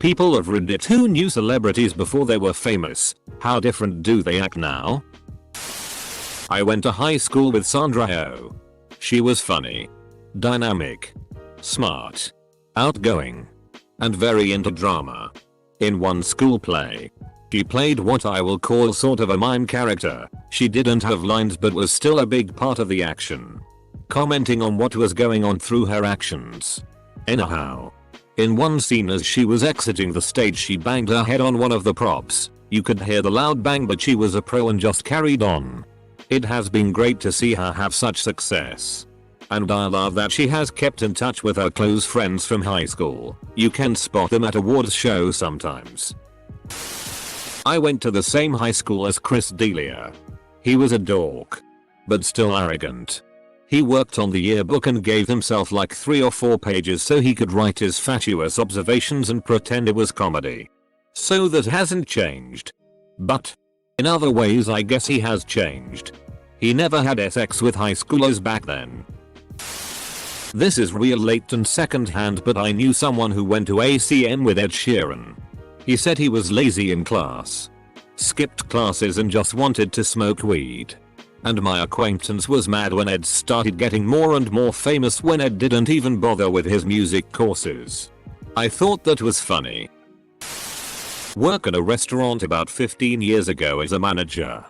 People of Reddit who knew celebrities before they were famous, how different do they act now? I went to high school with Sandra Oh. She was funny, dynamic, smart, outgoing, and very into drama. In one school play, she played what I will call sort of a mime character. She didn't have lines but was still a big part of the action, commenting on what was going on through her actions. Anyhow, in one scene as she was exiting the stage she banged her head on one of the props. You could hear the loud bang but she was a pro and just carried on. It has been great to see her have such success. And I love that she has kept in touch with her close friends from high school. You can spot them at awards shows sometimes. I went to the same high school as Chris D'Elia. He was a dork, but still arrogant. He worked on the yearbook and gave himself like 3 or 4 pages so he could write his fatuous observations and pretend it was comedy. So that hasn't changed. But in other ways I guess he has changed. He never had sex with high schoolers back then. This is real late and second hand but I knew someone who went to ACM with Ed Sheeran. He said he was lazy in class, skipped classes and just wanted to smoke weed. And my acquaintance was mad when Ed started getting more and more famous when Ed didn't even bother with his music courses. I thought that was funny. Work at a restaurant about 15 years ago as a manager.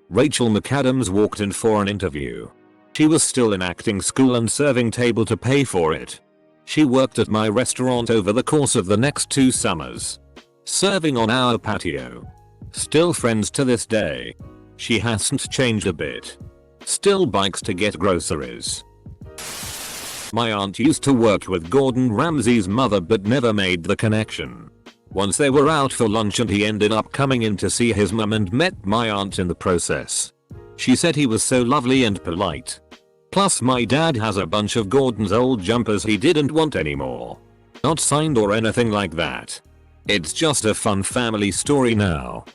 Rachel Mcadams walked in for an interview. She was still in acting school and serving table to pay for it. She worked at my restaurant over the course of the next 2 summers, serving on our patio. Still friends to this day. She hasn't changed a bit. Still bikes to get groceries. My aunt used to work with Gordon Ramsay's mother but never made the connection. Once they were out for lunch and he ended up coming in to see his mum and met my aunt in the process. She said he was so lovely and polite. Plus my dad has a bunch of Gordon's old jumpers he didn't want anymore. Not signed or anything like that. It's just a fun family story now.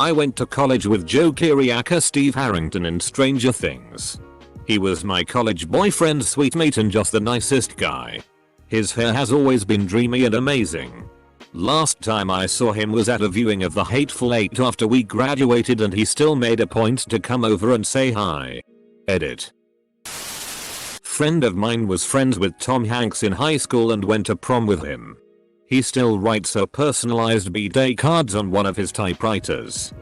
I went to college with Joe Kiriaka Steve Harrington in Stranger Things. He was my college boyfriend, sweet mate and just the nicest guy. His hair has always been dreamy and amazing. Last time I saw him was at a viewing of The Hateful Eight after we graduated and he still made a point to come over and say hi. Edit. Friend of mine was friends with Tom Hanks in high school and went to prom with him. He still writes her personalized B-Day cards on one of his typewriters.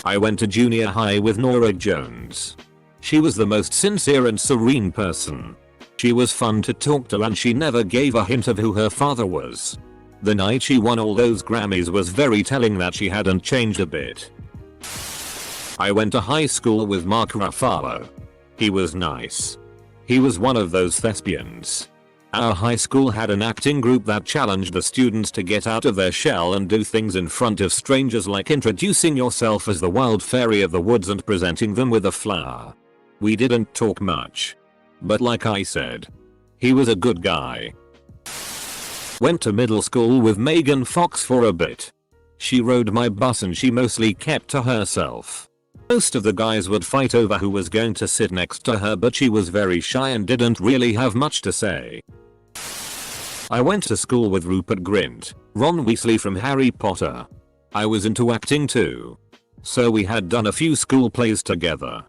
I went to junior high with Nora Jones. She was the most sincere and serene person. She was fun to talk to and she never gave a hint of who her father was. The night she won all those Grammys was very telling that she hadn't changed a bit. I went to high school with Mark Ruffalo. He was nice. He was one of those thespians. Our high school had an acting group that challenged the students to get out of their shell and do things in front of strangers like introducing yourself as the wild fairy of the woods and presenting them with a flower. We didn't talk much. But like I said, he was a good guy. Went to middle school with Megan Fox for a bit. She rode my bus and she mostly kept to herself. Most of the guys would fight over who was going to sit next to her but she was very shy and didn't really have much to say. I went to school with Rupert Grint, Ron Weasley from Harry Potter. I was into acting too. So we had done a few school plays together.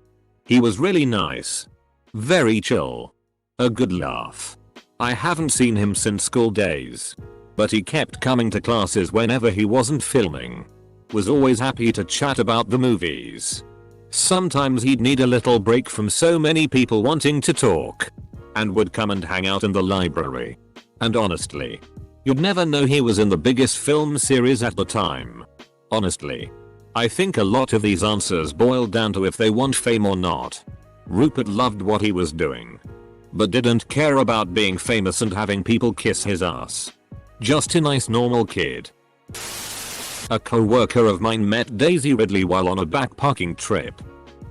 He was really nice. Very chill. A good laugh. I haven't seen him since school days. But he kept coming to classes whenever he wasn't filming. Was always happy to chat about the movies. Sometimes he'd need a little break from so many people wanting to talk. And would come and hang out in the library. And honestly, you'd never know he was in the biggest film series at the time. Honestly, I think a lot of these answers boil down to if they want fame or not. Rupert loved what he was doing, but didn't care about being famous and having people kiss his ass. Just a nice normal kid. A co-worker of mine met Daisy Ridley while on a backpacking trip.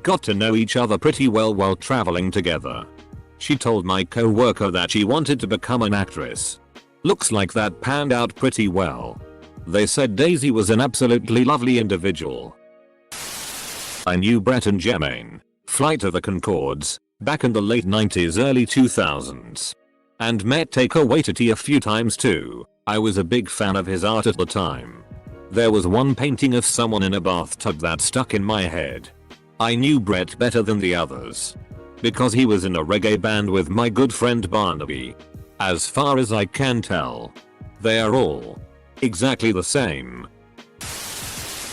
Got to know each other pretty well while traveling together. She told my co-worker that she wanted to become an actress. Looks like that panned out pretty well. They said Daisy was an absolutely lovely individual. I knew Brett and Jermaine, Flight of the Conchords, back in the late 90s early 2000s. And met Taika Waititi a few times too. I was a big fan of his art at the time. There was one painting of someone in a bathtub that stuck in my head. I knew Brett better than the others. Because he was in a reggae band with my good friend Barnaby. As far as I can tell, they are all exactly the same.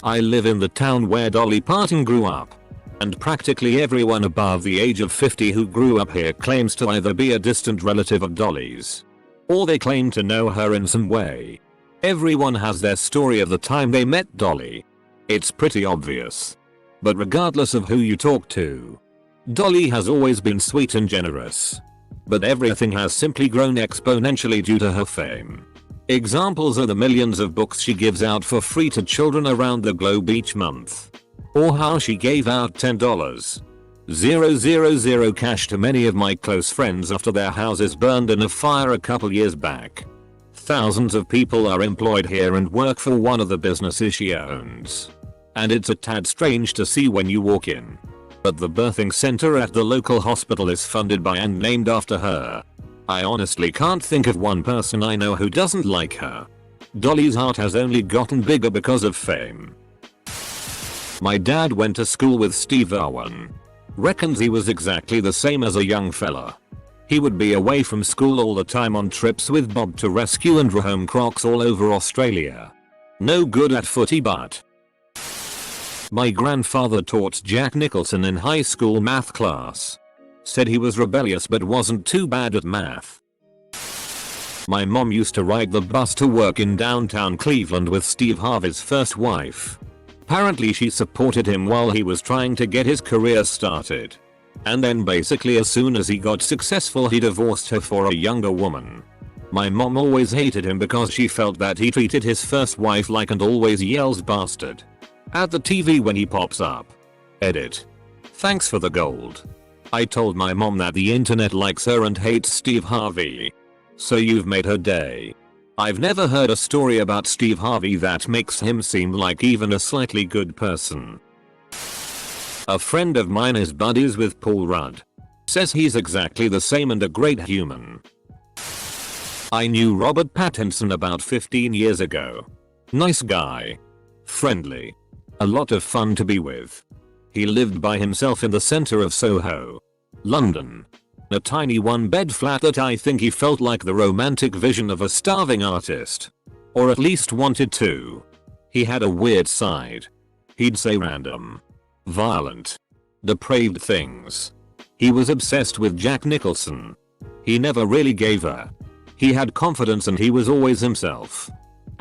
I live in the town where Dolly Parton grew up. And practically everyone above the age of 50 who grew up here claims to either be a distant relative of Dolly's, or they claim to know her in some way. Everyone has their story of the time they met Dolly. It's pretty obvious. But regardless of who you talk to, Dolly has always been sweet and generous. But everything has simply grown exponentially due to her fame. Examples are the millions of books she gives out for free to children around the globe each month. Or how she gave out $10,000 cash to many of my close friends after their houses burned in a fire a couple years back. Thousands of people are employed here and work for one of the businesses she owns. And it's a tad strange to see when you walk in. But the birthing center at the local hospital is funded by and named after her. I honestly can't think of one person I know who doesn't like her. Dolly's heart has only gotten bigger because of fame. My dad went to school with Steve Irwin. Reckons he was exactly the same as a young fella. He would be away from school all the time on trips with Bob to rescue and rehome crocs all over Australia. No good at footy but. My grandfather taught Jack Nicholson in high school math class. Said he was rebellious but wasn't too bad at math. My mom used to ride the bus to work in downtown Cleveland with Steve Harvey's first wife. Apparently she supported him while he was trying to get his career started. And then basically as soon as he got successful he divorced her for a younger woman. My mom always hated him because she felt that he treated his first wife like and always yells bastard at the TV when he pops up. Edit. Thanks for the gold. I told my mom that the internet likes her and hates Steve Harvey. So you've made her day. I've never heard a story about Steve Harvey that makes him seem like even a slightly good person. A friend of mine is buddies with Paul Rudd. Says he's exactly the same and a great human. I knew Robert Pattinson about 15 years ago. Nice guy. Friendly. A lot of fun to be with. He lived by himself in the center of Soho, London. A tiny one-bed flat that I think he felt like the romantic vision of a starving artist. Or at least wanted to. He had a weird side. He'd say random, violent, depraved things. He was obsessed with Jack Nicholson. He never really gave her. He had confidence and he was always himself.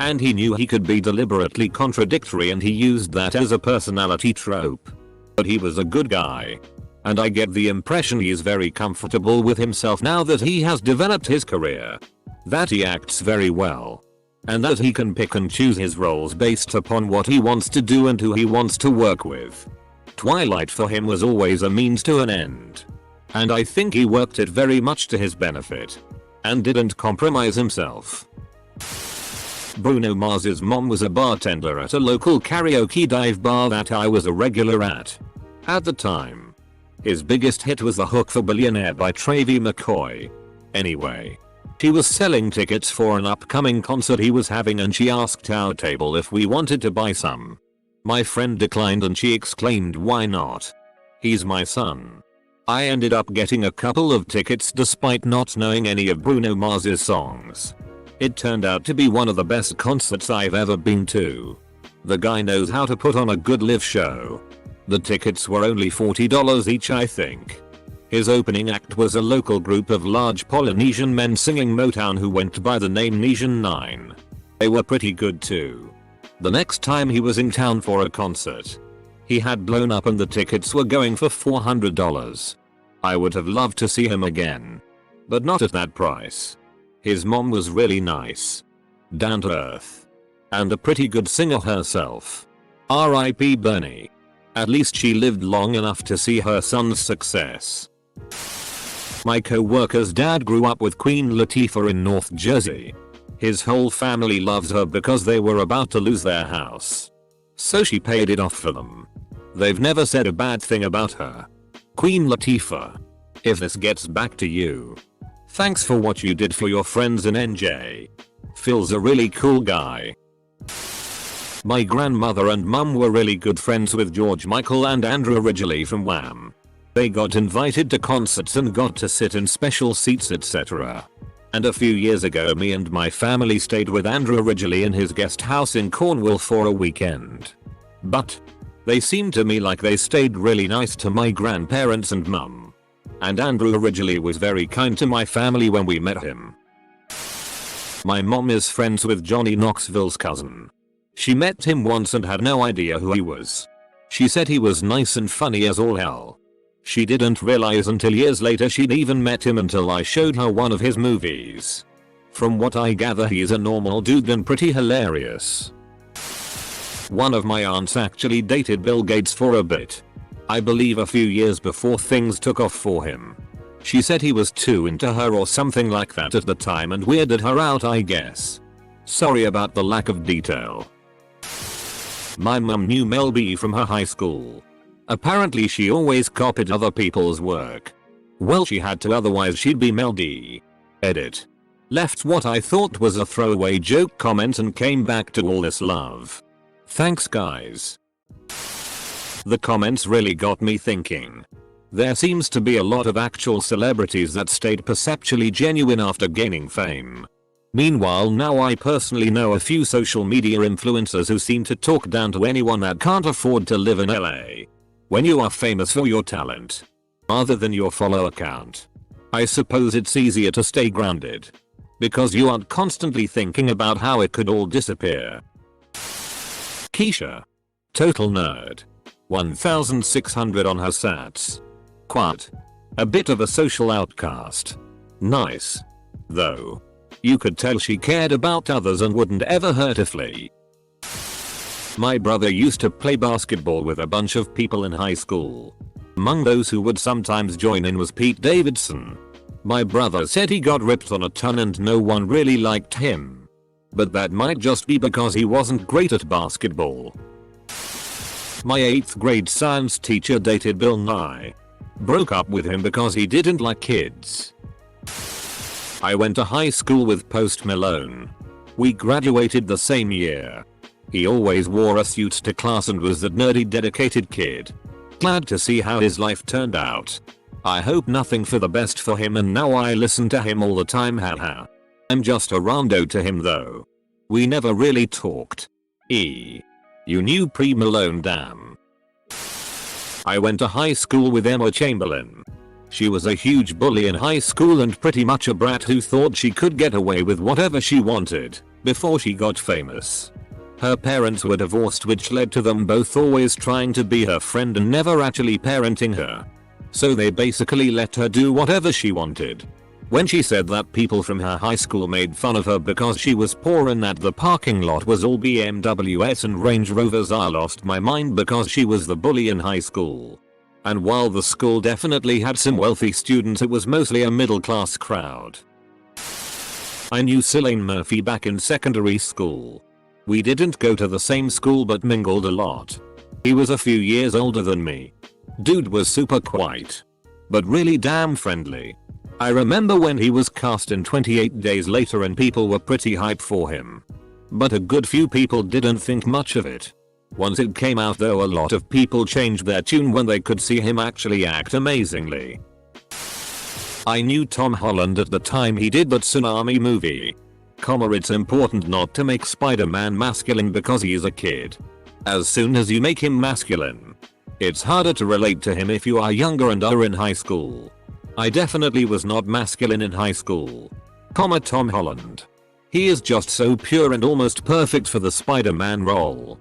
And he knew he could be deliberately contradictory and he used that as a personality trope. But he was a good guy. And I get the impression he is very comfortable with himself now that he has developed his career. That he acts very well. And that he can pick and choose his roles based upon what he wants to do and who he wants to work with. Twilight for him was always a means to an end. And I think he worked it very much to his benefit. And didn't compromise himself. Bruno Mars's mom was a bartender at a local karaoke dive bar that I was a regular at. At the time. His biggest hit was The Hook for Billionaire by Travie McCoy. Anyway. She was selling tickets for an upcoming concert he was having and she asked our table if we wanted to buy some. My friend declined and she exclaimed, "Why not? He's my son." I ended up getting a couple of tickets despite not knowing any of Bruno Mars's songs. It turned out to be one of the best concerts I've ever been to. The guy knows how to put on a good live show. The tickets were only $40 each I think. His opening act was a local group of large Polynesian men singing Motown who went by the name Nesian 9. They were pretty good too. The next time he was in town for a concert, he had blown up and the tickets were going for $400. I would have loved to see him again. But not at that price. His mom was really nice. Down to earth. And a pretty good singer herself. R.I.P. Bernie. At least she lived long enough to see her son's success. My co-worker's dad grew up with Queen Latifah in North Jersey. His whole family loves her because they were about to lose their house. So she paid it off for them. They've never said a bad thing about her. Queen Latifah. If this gets back to you, Thanks for what you did for your friends in NJ. Phil's a really cool guy. My grandmother and mum were really good friends with George Michael and Andrew Ridgely from Wham. They got invited to concerts and got to sit in special seats, etc. And a few years ago me and my family stayed with Andrew Ridgely in his guest house in Cornwall for a weekend. But they seemed to me like they stayed really nice to my grandparents and mum. And Andrew Ridgely was very kind to my family when we met him. My mom is friends with Johnny Knoxville's cousin. She met him once and had no idea who he was. She said he was nice and funny as all hell. She didn't realize until years later she'd even met him until I showed her one of his movies. From what I gather he's a normal dude and pretty hilarious. One of my aunts actually dated Bill Gates for a bit. I believe a few years before things took off for him. She said he was too into her or something like that at the time and weirded her out, I guess. Sorry about the lack of detail. My mum knew Mel B from her high school. Apparently she always copied other people's work. Well, she had to, otherwise she'd be Mel D. Edit. Left what I thought was a throwaway joke comment and came back to all this love. Thanks guys. The comments really got me thinking. There seems to be a lot of actual celebrities that stayed perceptually genuine after gaining fame. Meanwhile, now I personally know a few social media influencers who seem to talk down to anyone that can't afford to live in LA. When you are famous for your talent, rather than your follower count, I suppose it's easier to stay grounded. Because you aren't constantly thinking about how it could all disappear. Keisha. Total nerd. 1600 on her sats. Quite. A bit of a social outcast. Nice. Though. You could tell she cared about others and wouldn't ever hurt a flea. My brother used to play basketball with a bunch of people in high school. Among those who would sometimes join in was Pete Davidson. My brother said he got ripped on a ton and no one really liked him. But that might just be because he wasn't great at basketball. My 8th grade science teacher dated Bill Nye. Broke up with him because he didn't like kids. I went to high school with Post Malone. We graduated the same year. He always wore a suit to class and was that nerdy dedicated kid. Glad to see how his life turned out. I hope nothing for the best for him and now I listen to him all the time, haha. I'm just a rando to him though. We never really talked. You knew pre-Malone, damn. I went to high school with Emma Chamberlain. She was a huge bully in high school and pretty much a brat who thought she could get away with whatever she wanted before she got famous. Her parents were divorced, which led to them both always trying to be her friend and never actually parenting her. So they basically let her do whatever she wanted. When she said that people from her high school made fun of her because she was poor and that the parking lot was all BMWs and Range Rovers, I lost my mind because she was the bully in high school. And while the school definitely had some wealthy students, it was mostly a middle class crowd. I knew Cillian Murphy back in secondary school. We didn't go to the same school but mingled a lot. He was a few years older than me. Dude was super quiet. But really damn friendly. I remember when he was cast in 28 Days Later and people were pretty hyped for him. But a good few people didn't think much of it. Once it came out though, a lot of people changed their tune when they could see him actually act amazingly. I knew Tom Holland at the time he did that Tsunami movie. It's important not to make Spider-Man masculine because he's a kid. As soon as you make him masculine, it's harder to relate to him if you are younger and are in high school. I definitely was not masculine in high school. Tom Holland. He is just so pure and almost perfect for the Spider-Man role.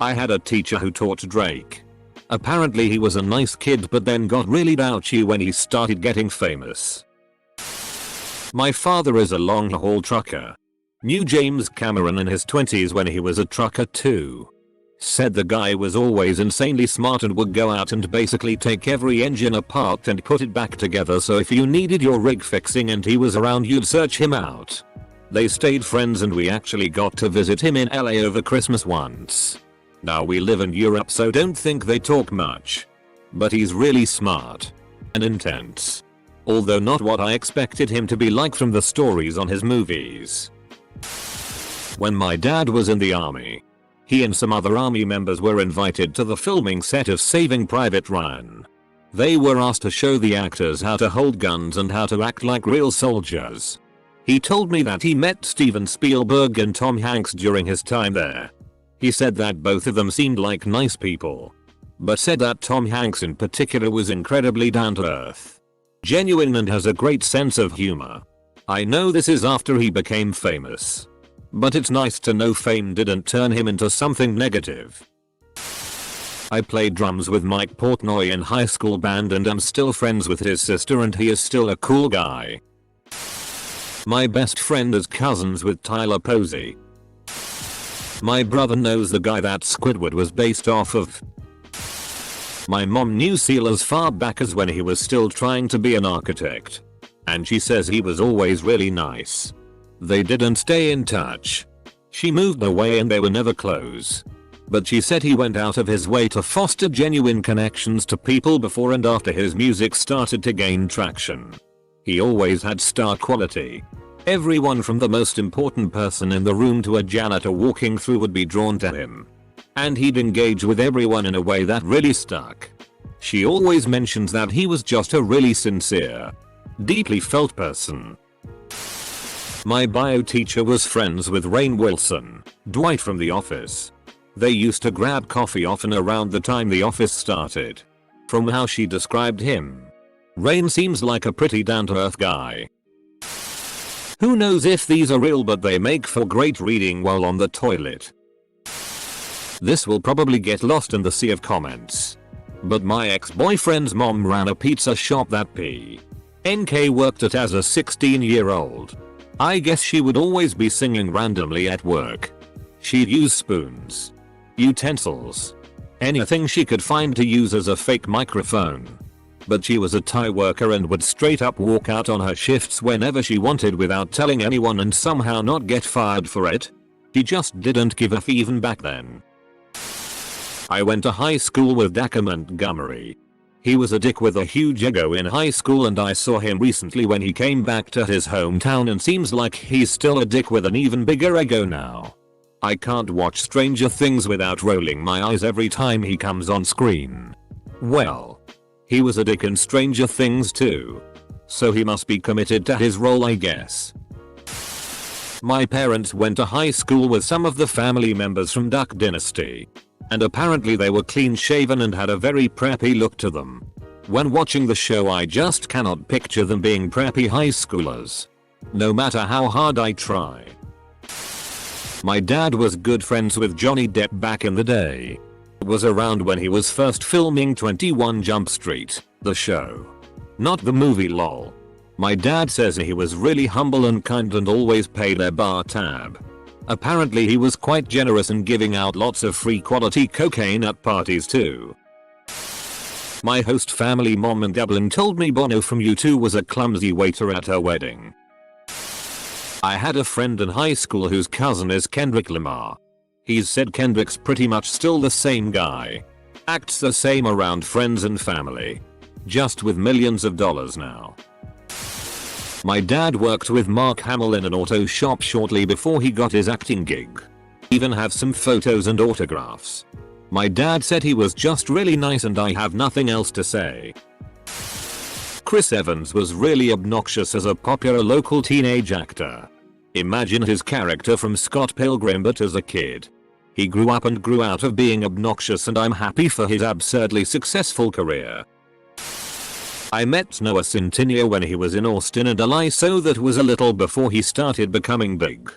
I had a teacher who taught Drake. Apparently he was a nice kid but then got really ouchy when he started getting famous. My father is a long-haul trucker. Knew James Cameron in his 20s when he was a trucker too. Said the guy was always insanely smart and would go out and basically take every engine apart and put it back together, so if you needed your rig fixing and he was around you'd search him out. They stayed friends and we actually got to visit him in LA over Christmas once. Now we live in Europe so don't think they talk much. But he's really smart. And intense. Although not what I expected him to be like from the stories on his movies. When my dad was in the army, he and some other army members were invited to the filming set of Saving Private Ryan. They were asked to show the actors how to hold guns and how to act like real soldiers. He told me that he met Steven Spielberg and Tom Hanks during his time there. He said that both of them seemed like nice people, but said that Tom Hanks in particular was incredibly down to earth, genuine, and has a great sense of humor. I know this is after he became famous, but it's nice to know fame didn't turn him into something negative. I played drums with Mike Portnoy in high school band and am still friends with his sister, and he is still a cool guy. My best friend is cousins with Tyler Posey. My brother knows the guy that Squidward was based off of. My mom knew Seal as far back as when he was still trying to be an architect, and she says he was always really nice. They didn't stay in touch. She moved away and they were never close. But she said he went out of his way to foster genuine connections to people before and after his music started to gain traction. He always had star quality. Everyone from the most important person in the room to a janitor walking through would be drawn to him. And he'd engage with everyone in a way that really stuck. She always mentions that he was just a really sincere, deeply felt person. My bio teacher was friends with Rainn Wilson, Dwight from The Office. They used to grab coffee often around the time The Office started. From how she described him, Rainn seems like a pretty down-to-earth guy. Who knows if these are real, but they make for great reading while on the toilet. This will probably get lost in the sea of comments, but my ex-boyfriend's mom ran a pizza shop that P.N.K. worked at as a 16-year-old. I guess she would always be singing randomly at work. She'd use spoons, utensils, anything she could find to use as a fake microphone. But she was a Thai worker and would straight up walk out on her shifts whenever she wanted without telling anyone and somehow not get fired for it. She just didn't give a f even back then. I went to high school with Dacre Montgomery. He was a dick with a huge ego in high school, and I saw him recently when he came back to his hometown, and seems like he's still a dick with an even bigger ego now. I can't watch Stranger Things without rolling my eyes every time he comes on screen. Well, he was a dick in Stranger Things too, so he must be committed to his role, I guess. My parents went to high school with some of the family members from Duck Dynasty, and apparently they were clean shaven and had a very preppy look to them. When watching the show, I just cannot picture them being preppy high schoolers, no matter how hard I try. My dad was good friends with Johnny Depp back in the day. It was around when he was first filming 21 Jump Street, the show, not the movie, lol. My dad says he was really humble and kind and always paid their bar tab. Apparently he was quite generous in giving out lots of free quality cocaine at parties too. My host family mom in Dublin told me Bono from U2 was a clumsy waiter at her wedding. I had a friend in high school whose cousin is Kendrick Lamar. He's said Kendrick's pretty much still the same guy. Acts the same around friends and family, just with millions of dollars now. My dad worked with Mark Hamill in an auto shop shortly before he got his acting gig. Even have some photos and autographs. My dad said he was just really nice, and I have nothing else to say. Chris Evans was really obnoxious as a popular local teenage actor. Imagine his character from Scott Pilgrim, but as a kid. He grew up and grew out of being obnoxious, and I'm happy for his absurdly successful career. I met Noah Centineo when he was in Austin, and I saw that was a little before he started becoming big.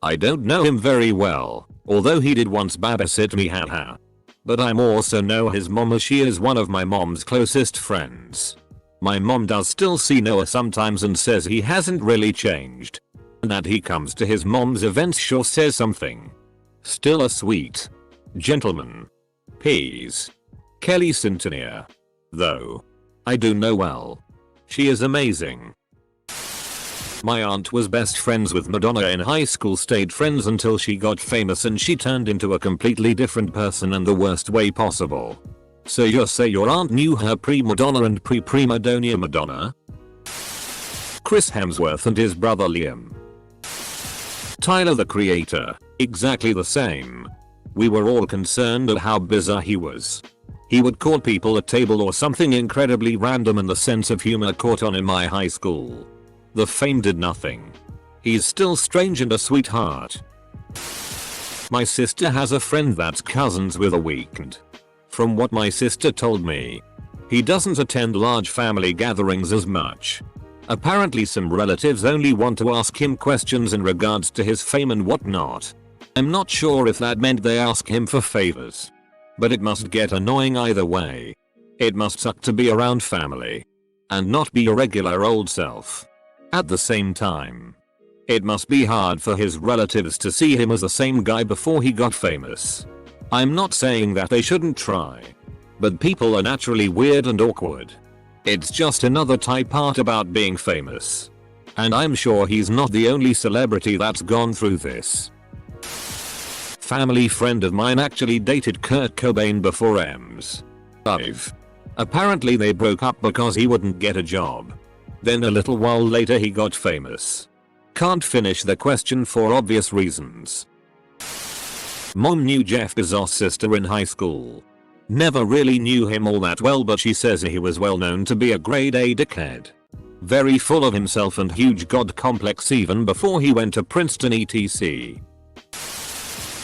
I don't know him very well, although he did once babysit me, haha. But I also know his mom, as she is one of my mom's closest friends. My mom does still see Noah sometimes and says he hasn't really changed. And that he comes to his mom's events sure says something. Still a sweet gentleman. Peas. Kelly Centineo. Though. I do know well. She is amazing. My aunt was best friends with Madonna in high school, stayed friends until she got famous, and she turned into a completely different person in the worst way possible. So you say your aunt knew her pre-Madonna and pre-Prima Donna Madonna? Chris Hemsworth and his brother Liam. Tyler the Creator, exactly the same. We were all concerned at how bizarre he was. He would call people a table or something incredibly random, and the sense of humor caught on in my high school. The fame did nothing. He's still strange and a sweetheart. My sister has a friend that's cousins with a Weeknd. From what my sister told me, he doesn't attend large family gatherings as much. Apparently some relatives only want to ask him questions in regards to his fame and whatnot. I'm not sure if that meant they ask him for favors. But it must get annoying either way. It must suck to be around family and not be your regular old self. At the same time, it must be hard for his relatives to see him as the same guy before he got famous. I'm not saying that they shouldn't try, but people are naturally weird and awkward. It's just another type part about being famous. And I'm sure he's not the only celebrity that's gone through this. Family friend of mine actually dated Kurt Cobain before M5. Apparently they broke up because he wouldn't get a job. Then a little while later he got famous. Can't finish the question for obvious reasons. Mom knew Jeff Bezos' sister in high school. Never really knew him all that well, but she says he was well known to be a grade A dickhead. Very full of himself and huge god complex even before he went to Princeton etc.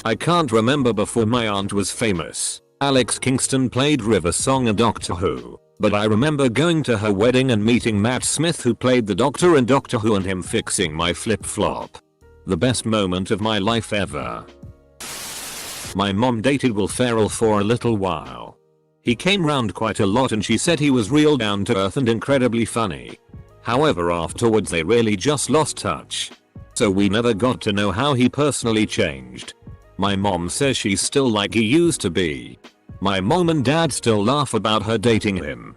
I can't remember before my aunt was famous. Alex Kingston played River Song in Doctor Who, but I remember going to her wedding and meeting Matt Smith, who played the Doctor in Doctor Who, and him fixing my flip-flop. The best moment of my life ever. My mom dated Will Ferrell for a little while. He came round quite a lot and she said he was real down to earth and incredibly funny. However, afterwards they really just lost touch. So we never got to know how he personally changed. My mom says she's still like he used to be. My mom and dad still laugh about her dating him.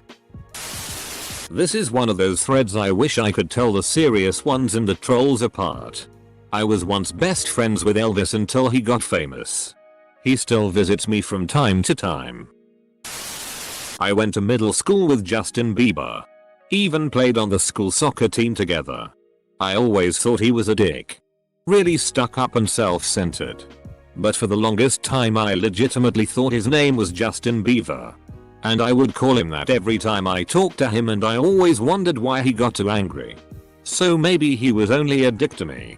This is one of those threads I wish I could tell the serious ones and the trolls apart. I was once best friends with Elvis until he got famous. He still visits me from time to time. I went to middle school with Justin Bieber. Even played on the school soccer team together. I always thought he was a dick. Really stuck up and self-centered. But for the longest time I legitimately thought his name was Justin Bieber. And I would call him that every time I talked to him, and I always wondered why he got so angry. So maybe he was only a dick to me.